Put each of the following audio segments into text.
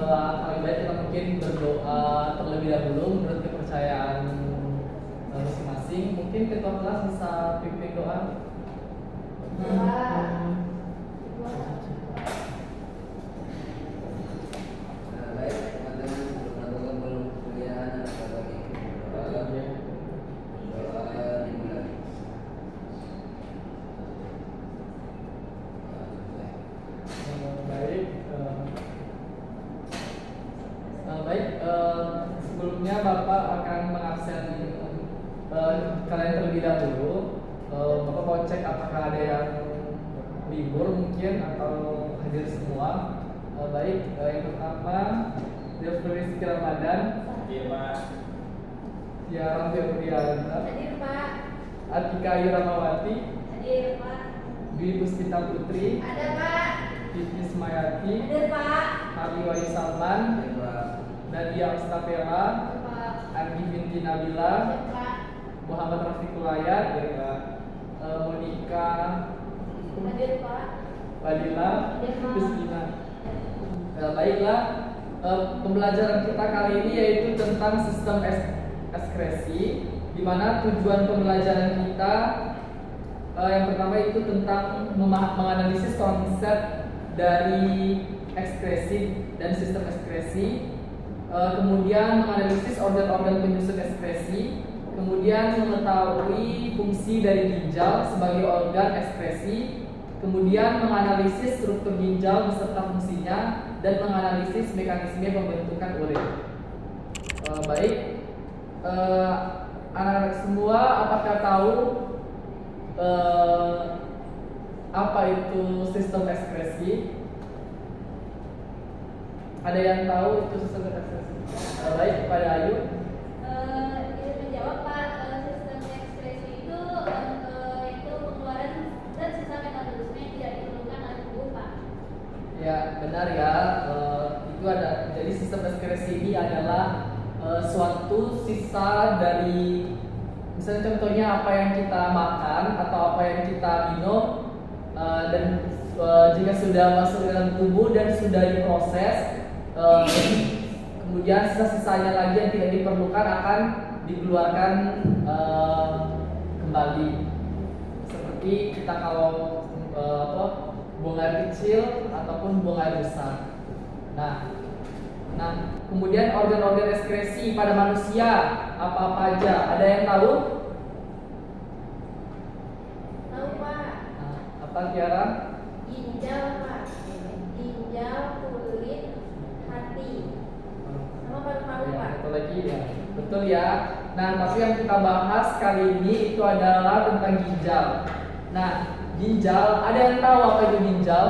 lebih baik kita mungkin berdoa terlebih dahulu menurut kepercayaan masing-masing. Mungkin ketua kelas bisa pimpin doa. Baik teman-teman, sebelum melakukan kuliah atau bagi doa dimulai. Baik, sebelumnya Bapak akan mengabsen kalian terlebih dahulu. Bapak mau cek apakah ada yang libur mungkin atau hadir semua. Baik, yang pertama Dr. Rizky Ramadan. Hadir Pak. Ya, Rafael Prianta. Hadir Pak. Atika Ayu Ramawati. Hadir Pak. Dwi Puspita Putri. Ada Pak. Vivi Ismayati. Hadir Pak. Hari Wahyu Salman. Nadia Mustafela. Hadir Pak. Andi binti Nabila. Hadir Pak. Muhammad Rafiq Kulayat. Monika. Hadir Pak. Fadila. Hadir Pak. Christina. Baiklah, pembelajaran kita kali ini yaitu tentang sistem ekskresi, di mana tujuan pembelajaran kita yang pertama itu tentang menganalisis konsep dari ekskresi dan sistem ekskresi, kemudian menganalisis organ-organ penyusun ekskresi, kemudian mengetahui fungsi dari ginjal sebagai organ ekskresi, kemudian menganalisis struktur ginjal beserta fungsinya, dan menganalisis mekanisme pembentukan urin. Baik, anak-anak semua apakah tahu apa itu sistem ekskresi? Ada yang tahu itu sistem ekskresi? Baik, pada Ayu. Menjawab Pak, sistem ekskresi itu pengeluaran dan sisa metabolisme yang tidak diperlukan oleh tubuh Pak. Ya, benar ya. Itu ada. Jadi sistem ekskresi ini adalah suatu sisa dari, misalnya contohnya apa yang kita makan atau apa yang kita minum, dan jika sudah masuk dalam tubuh dan sudah diproses, kemudian sisa-sisanya lagi yang tidak diperlukan akan dikeluarkan kembali. Seperti kita kalau buang air kecil ataupun buang air besar. Nah, kemudian organ-organ ekskresi pada manusia apa-apa aja? Ada yang tahu? Tahu Pak? Nah, apa Tiara? Ginjal Pak. Ginjal, kulit, hati. Sama paru-paru Ya, Pak. betul lagi ya. Betul ya. Nah, tapi yang kita bahas kali ini itu adalah tentang ginjal. Nah, ginjal, ada yang tahu apa itu ginjal?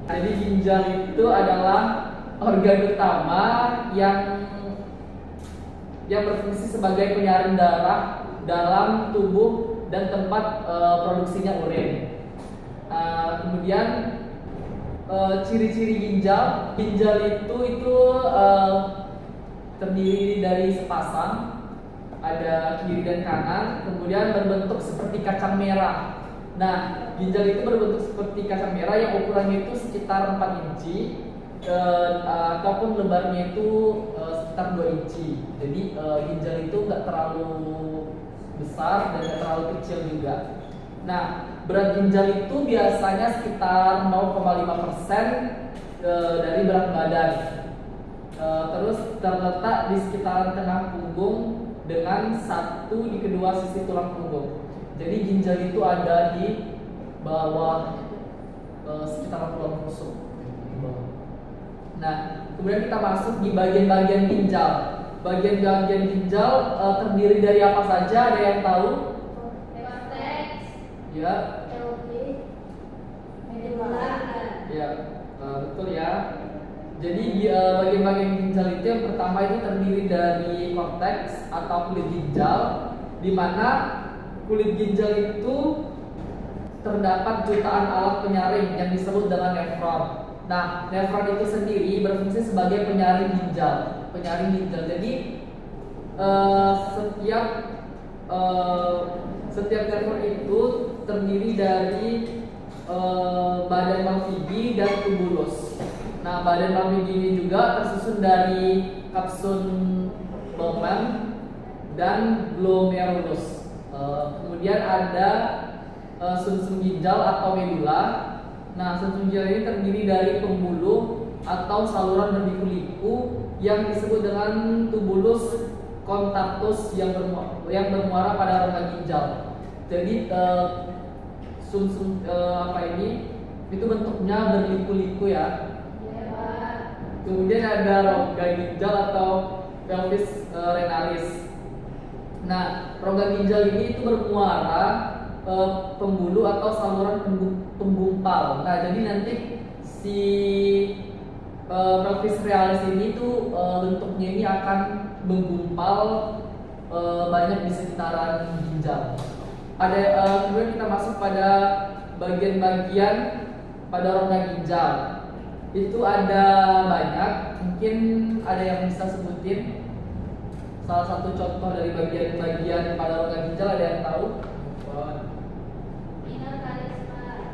Jadi ginjal itu adalah organ utama yang berfungsi sebagai penyaring darah dalam tubuh dan tempat produksinya urin. Kemudian ciri-ciri ginjal itu terdiri dari sepasang, ada kiri dan kanan, kemudian berbentuk seperti kacang merah. Nah, ginjal itu berbentuk seperti kacang merah yang ukurannya itu sekitar 4 inci, ataupun lebarnya itu sekitar 2 inci. Jadi ginjal itu nggak terlalu besar dan nggak terlalu kecil juga. Nah, berat ginjal itu biasanya sekitar 0,5% dari berat badan. Terus terletak di sekitaran tengah punggung dengan satu di kedua sisi tulang punggung. Jadi ginjal itu ada di bawah sekitar tulang rusuk. Nah, kemudian kita masuk di bagian-bagian ginjal. Bagian-bagian ginjal terdiri dari apa saja? Ada yang tahu? Korteks, Ya, telomeres, medula. ya, betul ya. Jadi bagian-bagian ginjal itu yang pertama itu terdiri dari korteks atau kulit ginjal, di mana kulit ginjal itu terdapat jutaan alat penyaring yang disebut dengan nefron. Nah, nefron itu sendiri berfungsi sebagai penyaring ginjal. Jadi setiap nefron itu terdiri dari badan amfibi dan tubulus. Nah, badan pabrik ini juga tersusun dari kapsul Bowman dan glomerulus. Kemudian ada sumsum ginjal atau medula. Nah, sumsum ginjal ini terdiri dari pembuluh atau saluran berliku-liku yang disebut dengan tubulus contarctus yang bermuara pada rongga ginjal. Jadi sumsum ini itu bentuknya berliku-liku ya. Kemudian ada rongga ginjal atau pelvis renalis. Nah, rongga ginjal ini itu bermuara pembuluh atau saluran penggumpal. Nah, jadi nanti si pelvis renalis ini tuh bentuknya ini akan menggumpal banyak di sekitaran ginjal. Kemudian kita masuk pada bagian-bagian pada rongga ginjal. Itu ada banyak, mungkin ada yang bisa sebutin salah satu contoh dari bagian-bagian pada rongga ginjal, ada yang tahu? Minor kalis, Pak.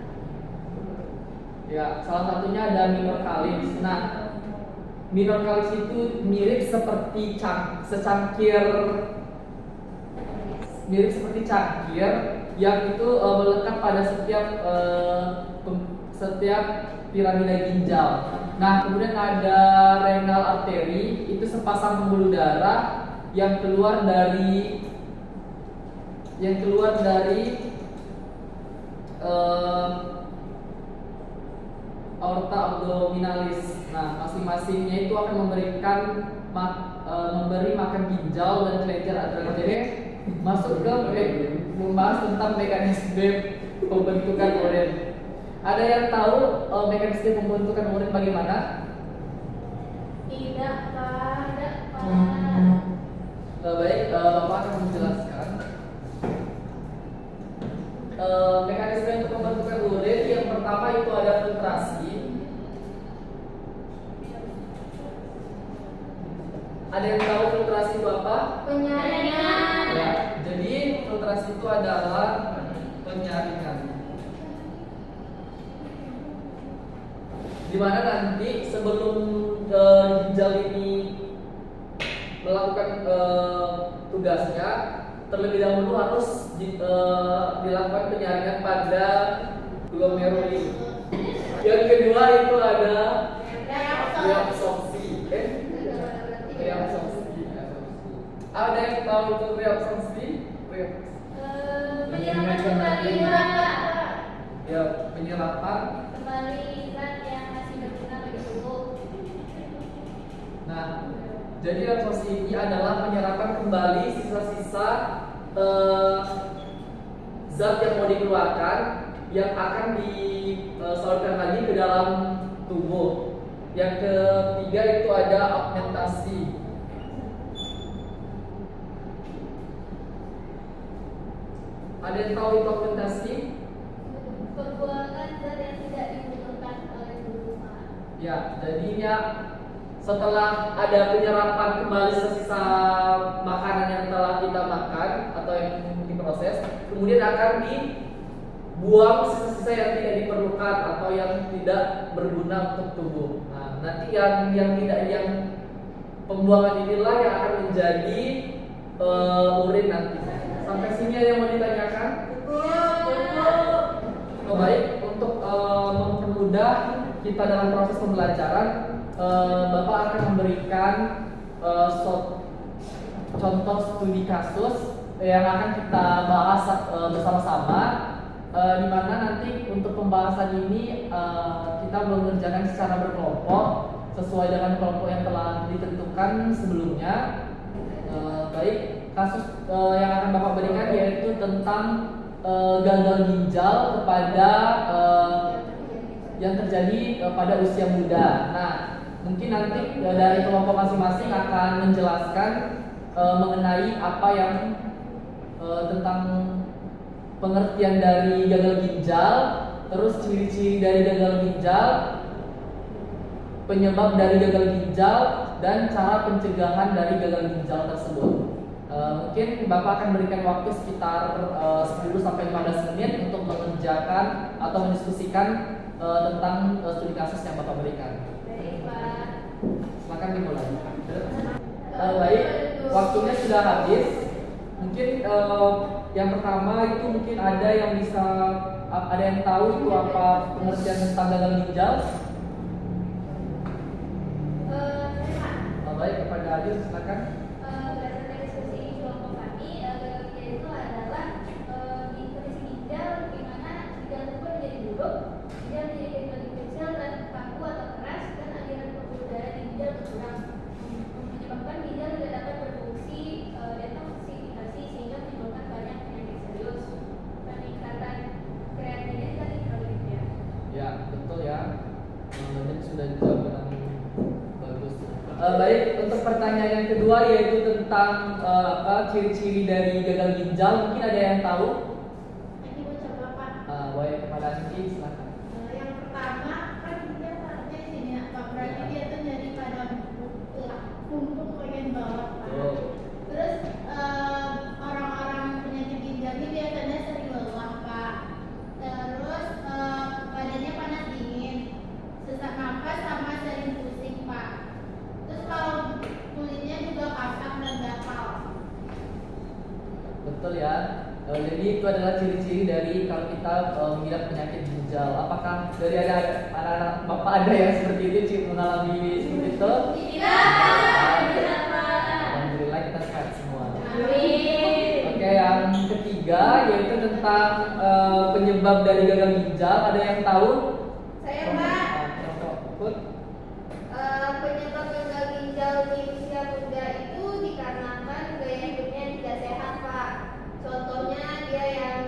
Ya, salah satunya ada minor kalis. Nah, minor kalis itu mirip seperti cangkir yang itu melekat pada setiap piramida ginjal. Nah, kemudian ada renal artery, itu sepasang pembuluh darah yang keluar dari aorta abdominalis. Nah, masing-masingnya itu akan memberi makan ginjal dan kelenjar adrenal. Jadi masuk ke membahas tentang mekanisme pembentukan urin. Ada yang tahu mekanisme pembentukan urin bagaimana? Tidak, Pak. Baik, Bapak akan menjelaskan mekanisme untuk pembentukan urin. Yang pertama itu ada filtrasi. Ada yang tahu filtrasi itu apa? Penyaringan. Ya, jadi filtrasi itu adalah penyaringan. Dimana nanti sebelum ginjal ini melakukan tugasnya, terlebih dahulu harus dilakukan penyaringan pada glomeruli. Yang kedua itu ada reabsorpsi. Reabsorpsi. Ada yang tahu itu reabsorpsi? Penyerapan kembali Pak. Ya, penyerapan Kembali zat yang masih berguna bagi tubuh. Nah, jadi reabsorpsi ini adalah penyerapan kembali sisa-sisa zat yang mau dikeluarkan yang akan disalurkan lagi ke dalam tubuh. Yang ketiga itu ada augmentasi. Ada yang tahu itu augmentasi? Pembuangan zat yang tidak dibutuhkan oleh tubuh. Ya, jadinya setelah ada penyerapan kembali sisa makanan yang telah kita makan atau yang diproses, kemudian akan dibuang sisa-sisa yang tidak diperlukan atau yang tidak berguna untuk tubuh. Nah, nanti yang pembuangan inilah yang akan menjadi urin nanti. Sampai sini ada yang mau ditanyakan? Oh, baik, untuk mempermudah kita dalam proses pembelajaran, Bapak akan memberikan contoh studi kasus yang akan kita bahas bersama-sama, di mana nanti untuk pembahasan ini kita mengerjakan secara berkelompok sesuai dengan kelompok yang telah ditentukan sebelumnya. Baik, kasus yang akan Bapak berikan yaitu tentang gagal ginjal kepada yang terjadi pada usia muda. Nah, mungkin nanti dari kelompok masing-masing akan menjelaskan mengenai apa yang tentang pengertian dari gagal ginjal, terus ciri-ciri dari gagal ginjal, penyebab dari gagal ginjal, dan cara pencegahan dari gagal ginjal tersebut. Mungkin Bapak akan berikan waktu sekitar 10-15 menit untuk mengerjakan atau mendiskusikan tentang studi kasus yang Bapak berikan. dimulai. Baik, waktunya sudah habis. Mungkin yang pertama itu mungkin ada yang tahu itu apa pengertian tentang gagal ginjal? Baik, kepada Adil silakan. Berdasarkan diskusi kelompok kami, gagal ginjal itu adalah kondisi ginjal di mana ginjal tersebut menjadi buruk, ginjal menjadi kecil dan kaku atau keras, dan aliran pembuluh darah di ginjal berkurang, menyebabkan ginjal tidak dapat berfungsi detoksifikasi sehingga menimbulkan banyak penyakit serius, peningkatan kreatinitas hidrolipidnya. Ya, betul ya. Dan sudah dijawab dengan bagus. Baik, untuk pertanyaan yang kedua yaitu tentang ciri-ciri dari gagal ginjal, mungkin ada yang tahu? Nanti mau coba Pak. Baik, kepada Niki silakan. Yang pertama kan dia taruhnya di sini ya Pak, berarti dia tuh nyari pada punggung bagian bawah Pak. Oh. Terus orang-orang penyakit ginjal ini biasanya sering lelah Pak. Terus badannya panas dingin, sesak nafas sama sering pusing Pak. Terus kalau kulitnya juga kasar dan gatal. Betul ya. Jadi itu adalah ciri-ciri dari kalau kita mengidap penyakit ginjal. Apakah dari ada anak-anak bapak ada yang seperti itu, mengalami seperti itu? Tidak Pak. Alhamdulillah kita sehat semua. Amin. Oke, yang ketiga yaitu tentang penyebab dari gagal ginjal. Ada yang tahu? Saya Pak. Ikut. Penyebab gagal ginjal di usia muda itu dikarenakan gaya hidupnya yang tidak sehat Pak. Contohnya dia yang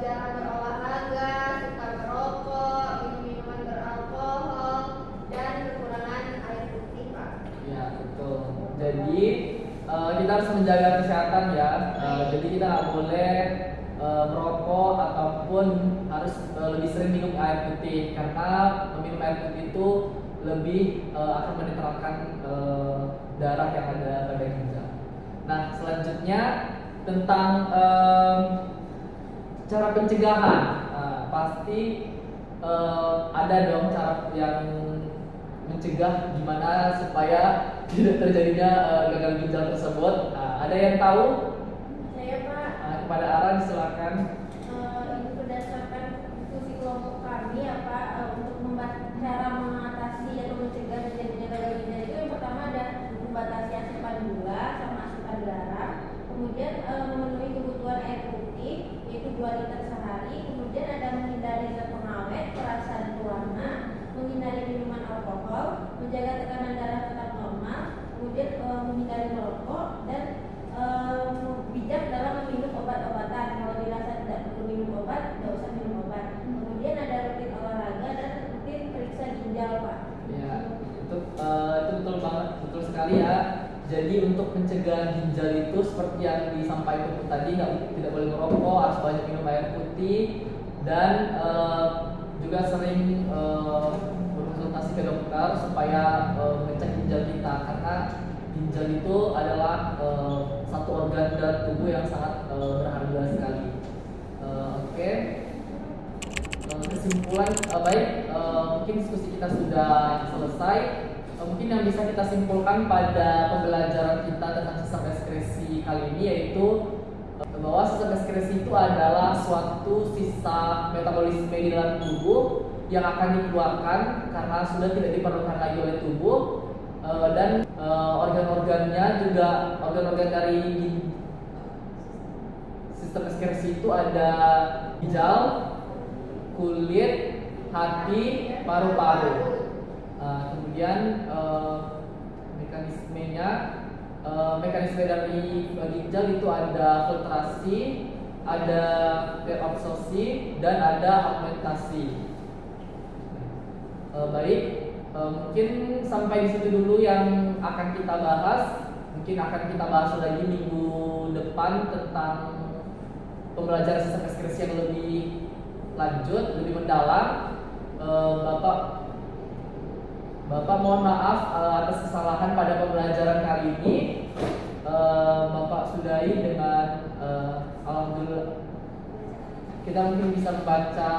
jarang berolahraga, suka merokok, minum minuman beralkohol, dan kekurangan air putih Pak. Ya, betul. Jadi kita harus menjaga kesehatan ya. Jadi kita nggak boleh merokok ataupun harus lebih sering minum air putih, karena meminum air putih itu lebih akan menetralkan darah yang ada pada ginjal. Nah, selanjutnya tentang cara pencegahan. Pasti ada dong cara yang mencegah gimana supaya tidak terjadinya gagal ginjal tersebut. Ada yang tahu? Saya Pak. Kepada Aran silakan. Ini berdasarkan diskusi kelompok kami ya Pak, untuk cara mengatasi atau mencegah terjadinya gagal ginjal itu yang pertama ada membatasi asupan gula sama asupan garam, kemudian memenuhi kebutuhan air putih yaitu 2 liter sehari, kemudian ada menghindari zat pengawet, perasan pewarna, menghindari minuman alkohol, menjaga tekanan darah tetap normal, kemudian menghindari merokok, dan bijak dalam meminum obat-obatan. Kalau dirasa tidak perlu minum obat, tidak usah minum obat. Kemudian ada rutin olahraga dan rutin periksa ginjal Pak. Ya, itu betul banget, betul sekali ya. Jadi untuk mencegah ginjal itu seperti yang disampaikan tadi, tidak boleh merokok, harus banyak minum air putih, dan juga sering berkonsultasi ke dokter supaya mengecek ginjal kita, karena ginjal itu adalah satu organ dalam tubuh yang sangat berharga sekali. Oke. Kesimpulan baik, mungkin diskusi kita sudah selesai. Mungkin yang bisa kita simpulkan pada pembelajaran kita tentang sistem ekskresi kali ini yaitu bahwa sistem ekskresi itu adalah suatu sisa metabolisme di dalam tubuh yang akan dikeluarkan karena sudah tidak diperlukan lagi oleh tubuh, dan organ-organnya juga organ-organ dari sistem ekskresi itu ada ginjal, kulit, hati, paru-paru. Kemudian mekanisme dari ginjal itu ada filtrasi, ada reabsorpsi, dan ada augmentasi. Baik, mungkin sampai di situ dulu yang akan kita bahas. Mungkin akan kita bahas lagi minggu depan tentang pembelajaran sistem ekskresi yang lebih lanjut, lebih mendalam. Bapak mohon maaf atas kesalahan pada pembelajaran kali ini. Bapak sudahi dengan alhamdulillah. Kita mungkin bisa membaca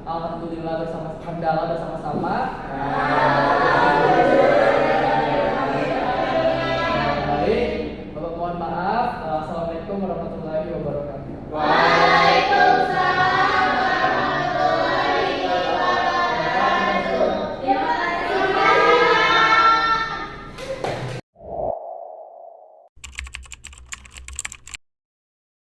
alhamdulillah bersama-sama.